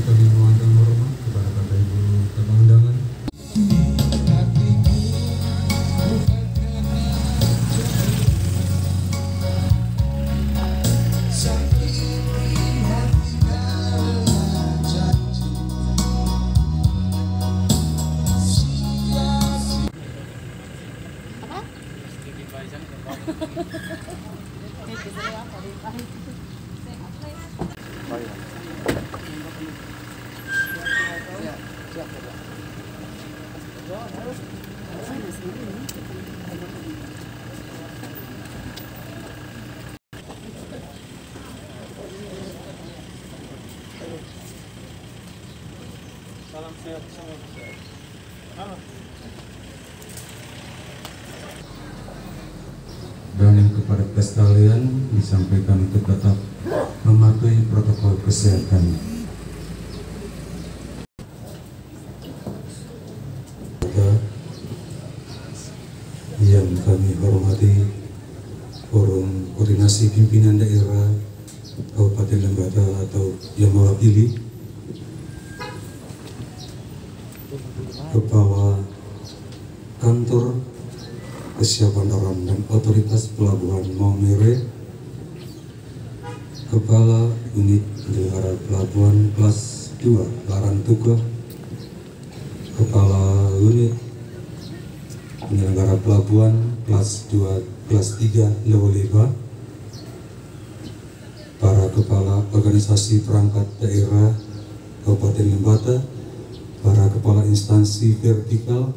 kami mohonkan hormat kepada Bapak Ibu tamu undangan. Salam sehat semua. Dan kepada kita sekalian disampaikan untuk tetap mematuhi protokol kesehatan. Yang kami hormati Forum Koordinasi Pimpinan Daerah Kabupaten Lembata atau yang mewakili Kepala Kantor Kesiapan Alam dan Otoritas Pelabuhan Maumere, Kepala Unit Penyelenggara Pelabuhan Kelas 2 Larantuka, Kepala Unit Penyelenggara Pelabuhan Kelas 2 Kelas 3 Lewoleba, para Kepala Organisasi Perangkat Daerah Kabupaten Lembata, para Kepala Instansi Vertikal,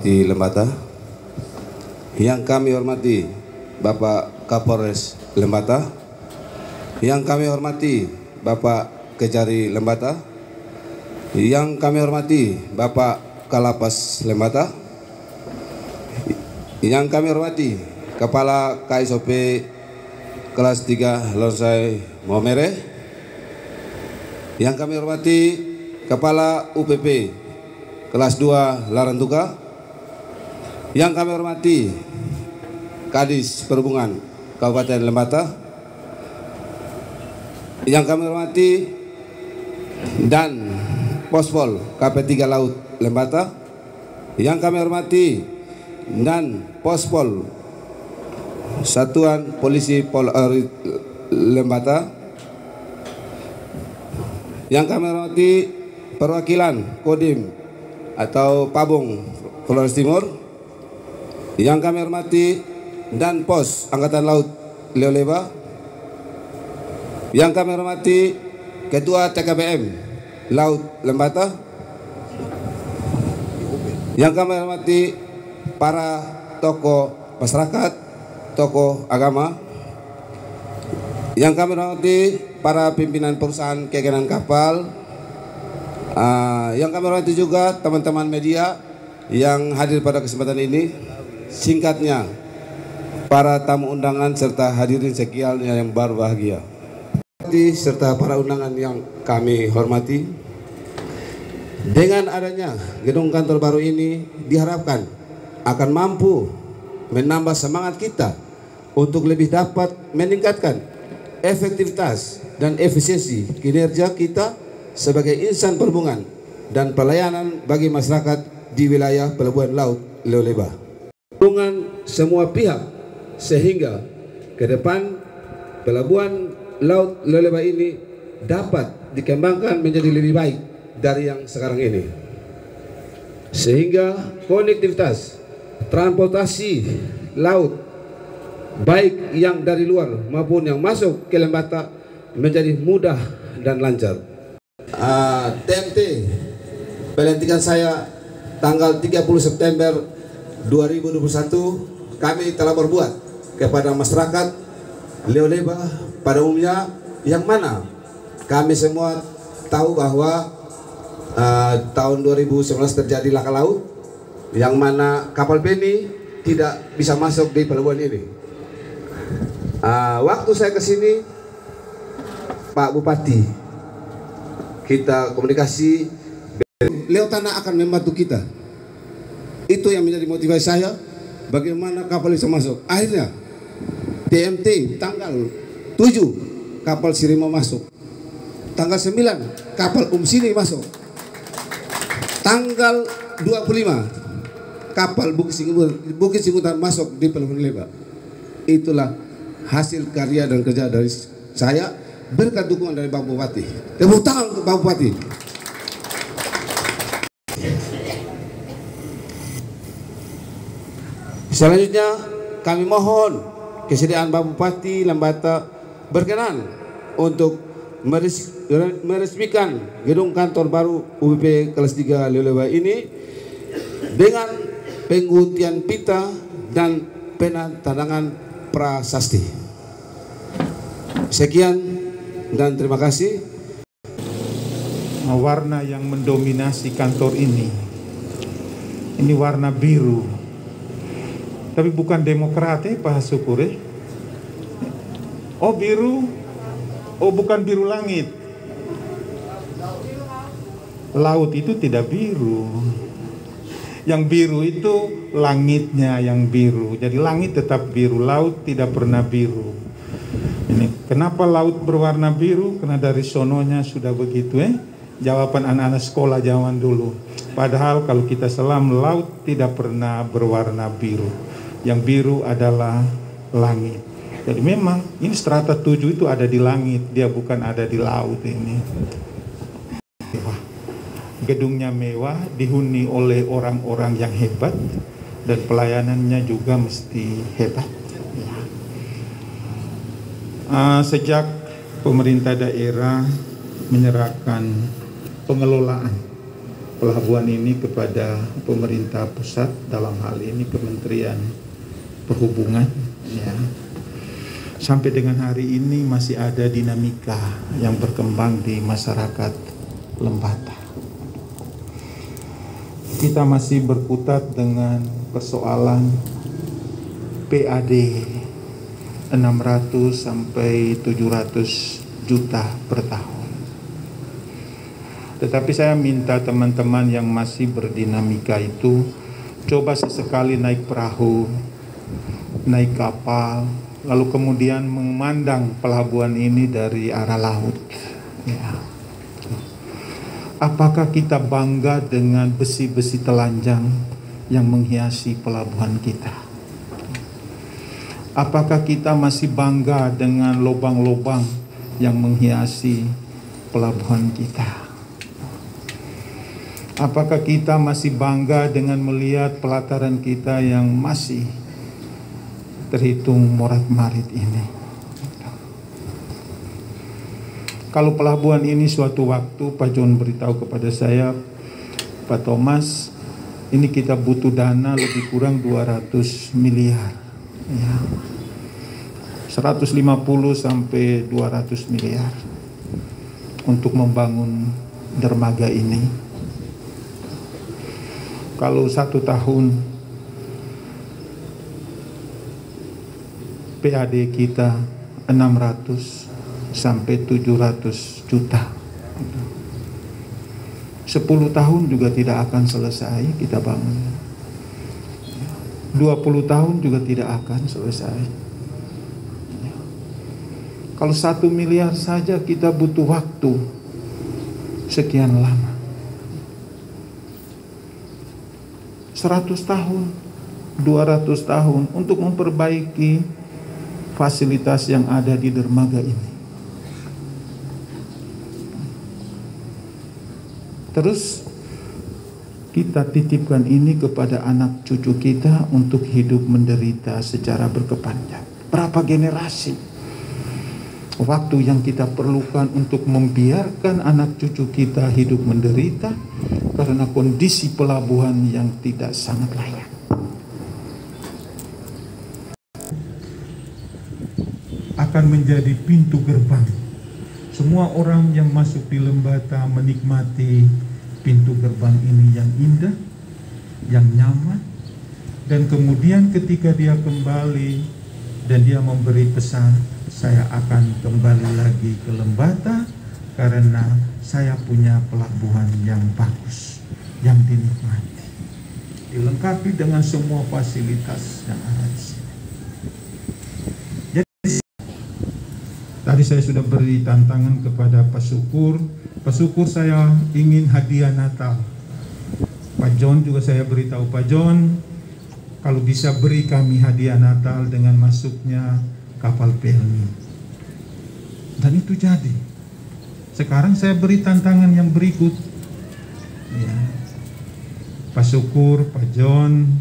di Lembata, yang kami hormati Bapak Kapolres Lembata, yang kami hormati Bapak Kejari Lembata, yang kami hormati Bapak Kalapas Lembata, yang kami hormati Kepala KSOP Kelas 3 Lonsai Maumere, yang kami hormati Kepala UPP Kelas 2 Larantuka, yang kami hormati Kadis Perhubungan Kabupaten Lembata, yang kami hormati dan Pospol KP3 Laut Lembata, yang kami hormati dan Pospol Satuan Polisi Polri Lembata, yang kami hormati perwakilan Kodim atau Pabong Flores Timur, yang kami hormati dan Pos Angkatan Laut Lewoleba, yang kami hormati Ketua TKPM Laut Lembata, yang kami hormati para tokoh masyarakat, tokoh agama, yang kami hormati para pimpinan perusahaan kegiatan kapal, yang kami hormati juga teman-teman media yang hadir pada kesempatan ini. Singkatnya, para tamu undangan serta hadirin sekalian yang berbahagia, serta para undangan yang kami hormati, dengan adanya gedung kantor baru ini diharapkan akan mampu menambah semangat kita untuk lebih dapat meningkatkan efektivitas dan efisiensi kinerja kita sebagai insan perhubungan dan pelayanan bagi masyarakat di wilayah Pelabuhan Laut Lewoleba. Hubungan semua pihak sehingga ke depan Pelabuhan Laut Lewoleba ini dapat dikembangkan menjadi lebih baik dari yang sekarang ini, sehingga konektivitas transportasi laut baik yang dari luar maupun yang masuk ke Lembata menjadi mudah dan lancar. TMT pelantikan saya tanggal 30 September 2021, kami telah berbuat kepada masyarakat Leoleba pada umumnya, yang mana kami semua tahu bahwa tahun 2019 terjadi laka laut, yang mana kapal Penny tidak bisa masuk di pelabuhan ini. Waktu saya ke sini, Pak Bupati, kita komunikasi, Leotana akan membantu kita. Itu yang menjadi motivasi saya, bagaimana kapal bisa masuk. Akhirnya TMT tanggal 7 kapal Sirima masuk, tanggal 9 kapal Umsini masuk, tanggal 25 kapal Bukit Singutan masuk di Pelabuhan Leba. Itulah hasil karya dan kerja dari saya berkat dukungan dari Pak Bupati. Tepuk tangan untuk Pak Bupati. Selanjutnya kami mohon kesediaan Pak Bupati Lembata berkenan untuk meresmikan gedung kantor baru UBP kelas 3 Leoleba ini dengan pengguntian pita dan penandatanganan prasasti. Sekian dan terima kasih. Warna yang mendominasi kantor ini warna biru. Tapi bukan Demokrat Pak Syukuri. Oh biru. Oh bukan biru langit. Laut itu tidak biru. Yang biru itu langitnya yang biru. Jadi langit tetap biru, laut tidak pernah biru. Ini kenapa laut berwarna biru? Karena dari sononya sudah begitu jawaban anak-anak sekolah zaman dulu. Padahal kalau kita selam, laut tidak pernah berwarna biru. Yang biru adalah langit. Jadi memang ini strata 7 itu ada di langit, dia bukan ada di laut ini. Gedungnya mewah, dihuni oleh orang-orang yang hebat, dan pelayanannya juga mesti hebat. Sejak pemerintah daerah menyerahkan pengelolaan pelabuhan ini kepada pemerintah pusat, dalam hal ini Kementerian Perhubungan, sampai dengan hari ini masih ada dinamika yang berkembang di masyarakat Lembata. Kita masih berkutat dengan persoalan PAD 600 sampai 700 juta per tahun. Tetapi saya minta teman-teman yang masih berdinamika itu coba sesekali naik perahu, naik kapal, lalu kemudian memandang pelabuhan ini dari arah laut. Apakah kita bangga dengan besi-besi telanjang yang menghiasi pelabuhan kita? Apakah kita masih bangga dengan lubang-lubang yang menghiasi pelabuhan kita? Apakah kita masih bangga dengan melihat pelataran kita yang masih terhitung morat-marit ini? Kalau pelabuhan ini suatu waktu Pak John beritahu kepada saya, Pak Thomas, ini kita butuh dana lebih kurang 200 miliar. 150 sampai 200 miliar untuk membangun dermaga ini. Kalau 1 tahun PAD kita 600 sampai 700 juta. 10 tahun juga tidak akan selesai kita bangun. 20 tahun juga tidak akan selesai. Kalau 1 miliar saja kita butuh waktu sekian lama. 100 tahun, 200 tahun untuk memperbaiki fasilitas yang ada di dermaga ini. Terus kita titipkan ini kepada anak cucu kita untuk hidup menderita secara berkepanjangan. Berapa generasi waktu yang kita perlukan untuk membiarkan anak cucu kita hidup menderita karena kondisi pelabuhan yang tidak sangat layak. Akan menjadi pintu gerbang. Semua orang yang masuk di Lembata menikmati pintu gerbang ini yang indah, yang nyaman, dan kemudian ketika dia kembali dan dia memberi pesan, saya akan kembali lagi ke Lembata karena saya punya pelabuhan yang bagus, yang dinikmati, dilengkapi dengan semua fasilitas yang ada di sini. Jadi tadi saya sudah beri tantangan kepada Pak Syukur. Pak Syukur, saya ingin hadiah Natal. Pak John juga saya beritahu Pak John, kalau bisa beri kami hadiah Natal dengan masuknya kapal Pelni. Dan itu jadi. Sekarang saya beri tantangan yang berikut. Ya. Pak Syukur, Pak John,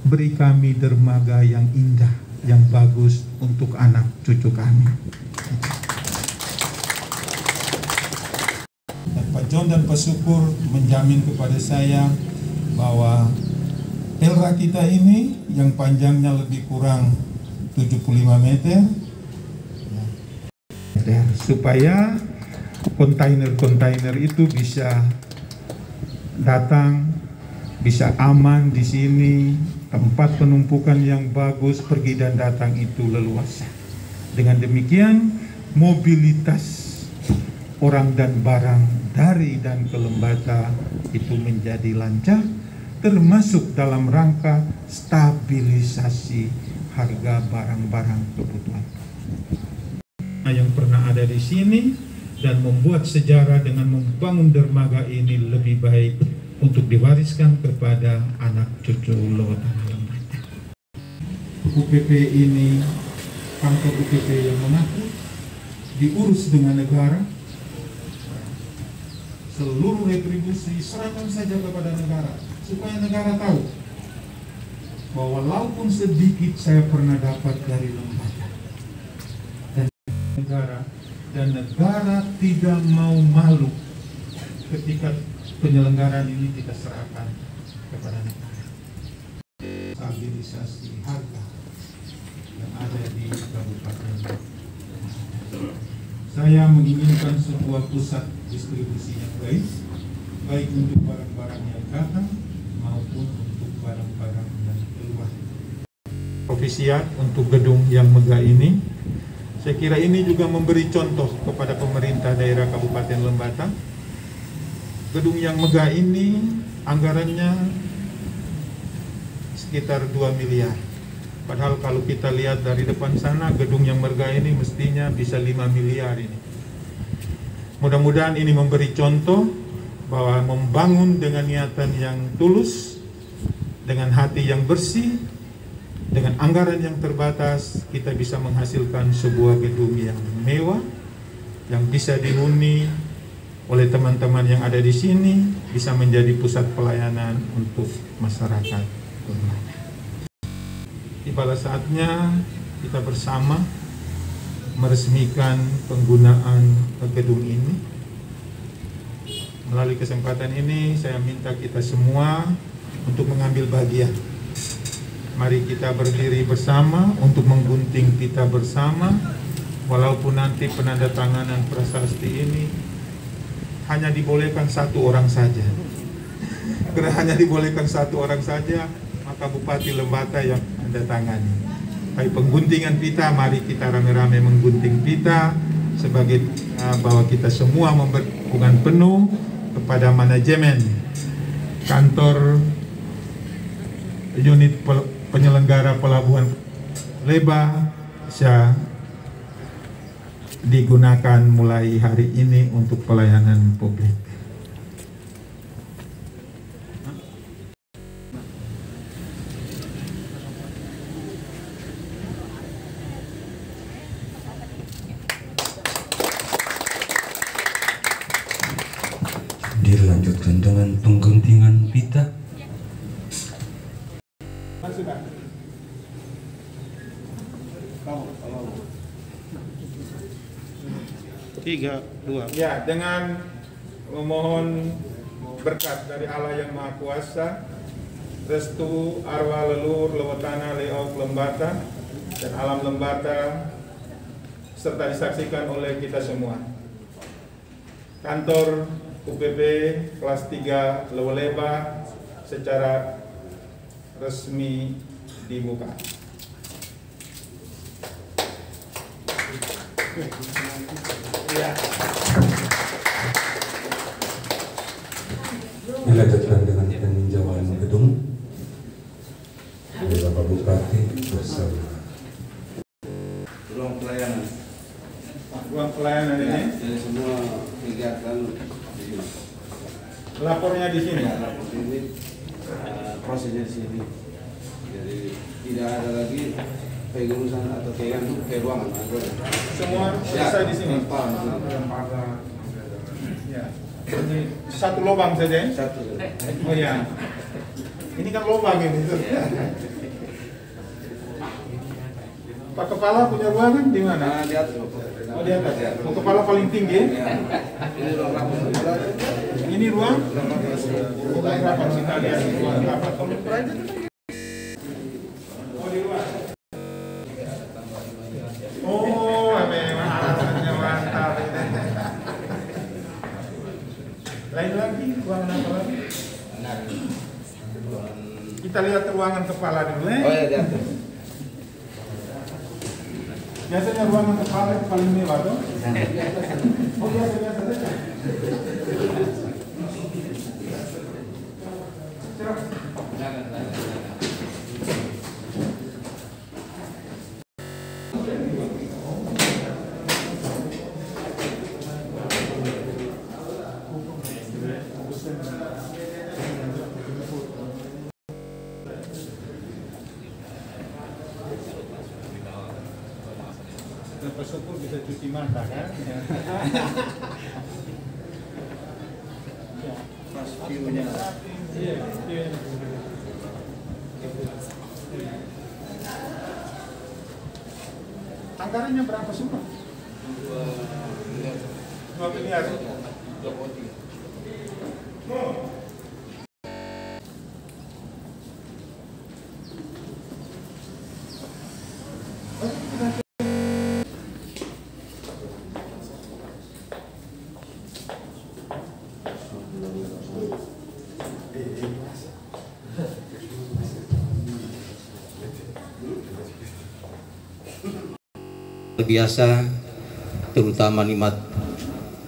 beri kami dermaga yang indah, yang bagus untuk anak cucu kami. Dan Pak John dan Pak Syukur menjamin kepada saya bahwa Pelra kita ini yang panjangnya lebih kurang 75 meter, supaya kontainer-kontainer itu bisa datang, bisa aman di sini, tempat penumpukan yang bagus, pergi dan datang itu leluasa. Dengan demikian, mobilitas orang dan barang dari dan ke Lembata itu menjadi lancar, termasuk dalam rangka stabilisasi harga barang-barang kebutuhan yang pernah ada di sini, dan membuat sejarah dengan membangun dermaga ini lebih baik untuk diwariskan kepada anak cucu Lewatan Lembata. UPP ini kantor UPP yang mengaku diurus dengan negara. Seluruh retribusi serahkan saja kepada negara, supaya negara tahu bahwa walaupun sedikit saya pernah dapat dari Lembata dan negara tidak mau malu ketika penyelenggaraan ini kita serahkan kepada negara. Stabilisasi harga yang ada di Kabupaten. Saya menginginkan sebuah pusat distribusi yang baik untuk barang-barang yang datang maupun untuk barang-barang yang keluar. Provisiat untuk gedung yang megah ini, saya kira ini juga memberi contoh kepada pemerintah daerah Kabupaten Lembata. Gedung yang megah ini anggarannya sekitar 2 miliar. Padahal kalau kita lihat dari depan sana, gedung yang megah ini mestinya bisa 5 miliar ini. Mudah-mudahan ini memberi contoh bahwa membangun dengan niatan yang tulus, dengan hati yang bersih, dengan anggaran yang terbatas, kita bisa menghasilkan sebuah gedung yang mewah, yang bisa dihuni oleh teman-teman yang ada di sini, bisa menjadi pusat pelayanan untuk masyarakat. Tibalah saatnya kita bersama meresmikan penggunaan gedung ini. Melalui kesempatan ini saya minta kita semua untuk mengambil bagian. Mari kita berdiri bersama untuk menggunting pita bersama, walaupun nanti penandatanganan prasasti ini hanya dibolehkan 1 orang saja. Karena hanya dibolehkan 1 orang saja, maka Bupati Lembata yang menandatangani. Baik pengguntingan pita, mari kita rame-rame menggunting pita sebagai bahwa kita semua memberi dukungan penuh kepada manajemen kantor unit penyelenggara pelabuhan Leba bisa digunakan mulai hari ini untuk pelayanan publik. Dilanjutkan dengan pengguntingan pita. Tiga, dua. Ya, dengan memohon berkat dari Allah yang Maha Kuasa, restu arwah leluhur lewetana leauk Lembata dan alam Lembata, serta disaksikan oleh kita semua. Kantor UPB kelas 3 Lewoleba secara resmi dibuka. Ya. Dilanjutkan dengan peninjauan gedung oleh Bapak Bupati bersama. Ruang pelayanan. Ruang pelayanan ini. Jadi semua kegiatan di sini. Lapornya di sini. Ya, lapor ini, prosesnya di sini. Jadi tidak ada lagi pengurusan atau ke ruangan. Semua selesai di sini. Ya. Ini satu lubang saja ya? Satu. Oh ya. Ini kan lubang ini. Pak Kepala punya ruangan di mana? Di atas. Oh di atas ya. Pak Kepala paling tinggi. Ini ruang rapat. Ini ruang rapat kita lihat ruang rapat. Oh di luar. Oh memang alasannya mantap ini. Lain lagi ruangan apa lagi? Kita lihat ruangan kepala dulu ya. Oh ya, di atas. Biasanya ruangan kepala itu paling mewah tuh. Oh biasa saja. Bersyukur bisa cuci mata kan? Pas view-nya. Iya, view-nya. Anggarannya berapa semua? 2 miliar. Biasa, terutama nikmat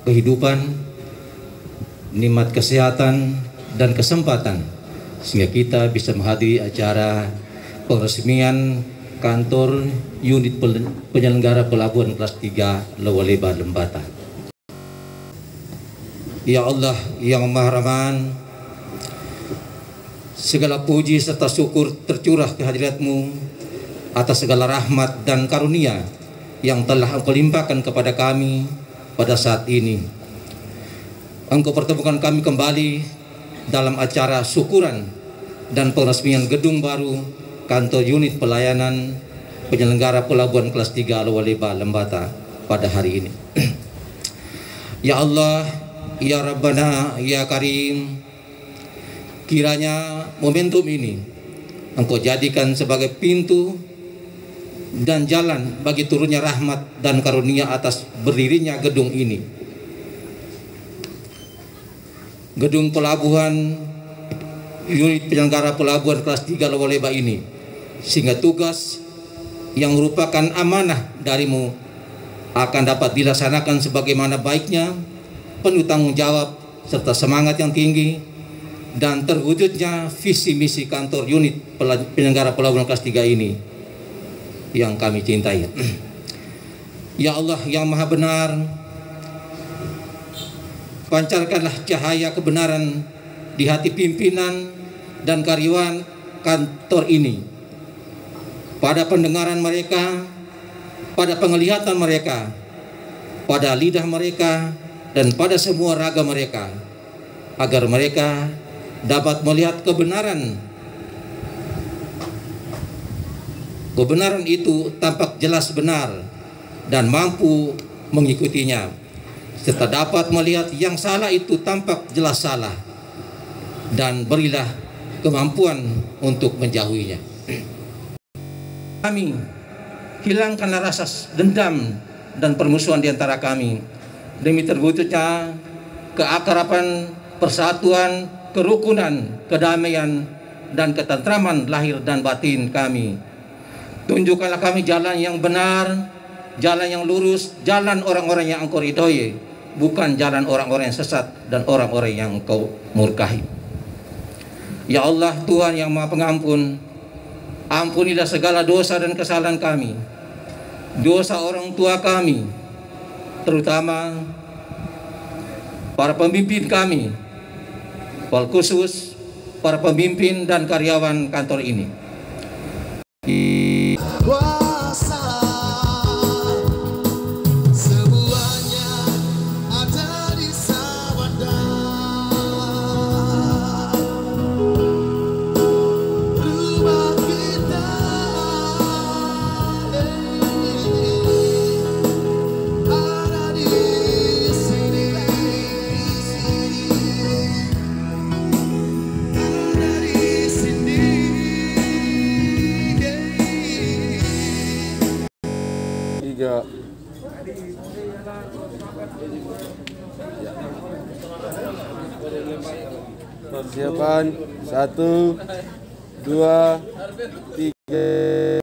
kehidupan, nikmat kesehatan dan kesempatan, sehingga kita bisa menghadiri acara peresmian kantor unit penyelenggara pelabuhan kelas 3 Lewoleba Lembata. Ya Allah yang Maha Rahman, segala puji serta syukur tercurah kehadirat-Mu atas segala rahmat dan karunia yang telah Engkau limpahkan kepada kami pada saat ini. Engkau pertemukan kami kembali dalam acara syukuran dan peresmian gedung baru kantor unit pelayanan penyelenggara pelabuhan kelas 3 Lewoleba Lembata pada hari ini. Ya Allah, ya Rabbana, ya Karim, kiranya momentum ini Engkau jadikan sebagai pintu dan jalan bagi turunnya rahmat dan karunia atas berdirinya gedung ini. Gedung pelabuhan unit penyelenggara pelabuhan kelas 3 Lewoleba ini, sehingga tugas yang merupakan amanah darimu akan dapat dilaksanakan sebagaimana baiknya, penuh tanggung jawab serta semangat yang tinggi, dan terwujudnya visi misi kantor unit penyelenggara pelabuhan kelas 3 ini yang kami cintai. Ya Allah yang Maha Benar, pancarkanlah cahaya kebenaran di hati pimpinan dan karyawan kantor ini, pada pendengaran mereka, pada penglihatan mereka, pada lidah mereka, dan pada semua raga mereka, agar mereka dapat melihat kebenaran. Kebenaran itu tampak jelas benar dan mampu mengikutinya, serta dapat melihat yang salah itu tampak jelas salah dan berilah kemampuan untuk menjauhinya. Kami hilangkanlah rasa dendam dan permusuhan di antara kami demi terwujudnya keakraban, persatuan, kerukunan, kedamaian, dan ketentraman lahir dan batin kami. Tunjukkanlah kami jalan yang benar, jalan yang lurus, jalan orang-orang yang Engkau ridhoi, bukan jalan orang-orang yang sesat dan orang-orang yang Engkau murkahi. Ya Allah, Tuhan yang Maha Pengampun, ampunilah segala dosa dan kesalahan kami, dosa orang tua kami, terutama para pemimpin kami, wal khusus para pemimpin dan karyawan kantor ini. Persiapan 1, 2, 3.